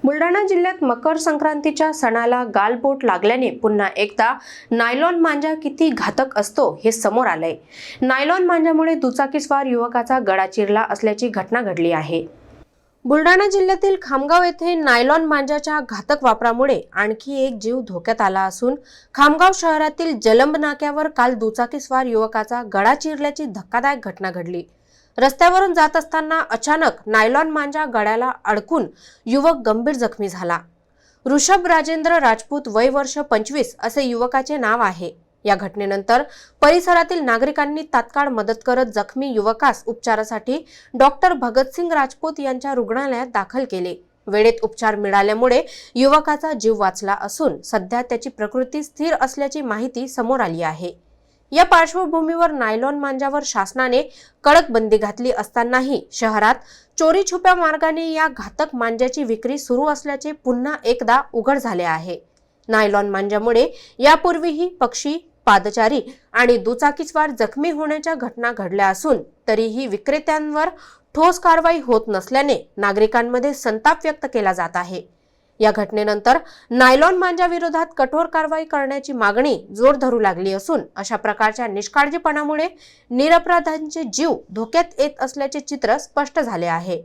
बुलढाणा जिल्ह्यात मकर संक्रांतीच्या सणाला गालबोट लागल्याने पुन्हा एकदा नायलॉन मांजा किती घातक असतो हे समोर आलंय। नायलॉन मांजामुळे दुचाकीस्वार युवकाचा गळा चिरला असल्याची घटना घडली आहे। बुलढाणा जिल्ह्यातील खामगाव येथे नायलॉन मांजाच्या घातक वापरामुळे आणखी एक जीव धोक्यात आला असून खामगाव शहरातील जलंब नाक्यावर काल दुचाकीस्वार युवकाचा गळा चिरल्याची धक्कादायक घटना घडली। रस्त्यावरून जात असताना अचानक नायलॉन मांजा गळ्याला अडकून युवक गंभीर जखमी झाला। ऋषभ राजेंद्र राजपूत, वय वर्ष 25 असे युवकाचे नाव आहे। या घटनेनंतर परिसरातील नागरिकांनी तात्काळ मदत करत जखमी युवकास उपचारासाठी डॉक्टर भगतसिंग राजपूत यांच्या रुग्णालयात दाखल केले। वेळेत उपचार मिळाल्यामुळे युवकाचा जीव वाचला असून सध्या त्याची प्रकृती स्थिर असल्याची माहिती समोर आली आहे। या पार्श्वभूमीवर नायलॉन मांजावर शासनाने कडक बंदी घातली असतानाही शहरात चोरी छुप्या मार्गाने या घातक मांजाची विक्री सुरू असल्याचे पुन्हा एकदा उघड झाले आहे। नायलॉन मांजामुळे यापूर्वीही पक्षी, पादचारी आणि दुचाकीस्वार जखमी होण्याच्या घटना घडल्या असून तरीही विक्रेत्यांवर ठोस कारवाई होत नसल्याने नागरिकांमध्ये संताप व्यक्त केला जात आहे। या घटनेनंतर नायलॉन मांजा विरोधात कठोर कारवाई करण्याची मागणी जोर धरू लागली असून अशा प्रकारच्या निष्काळजीपणामुळे निरपराधांचे जीव धोक्यात येत असल्याचे चित्र स्पष्ट झाले आहे।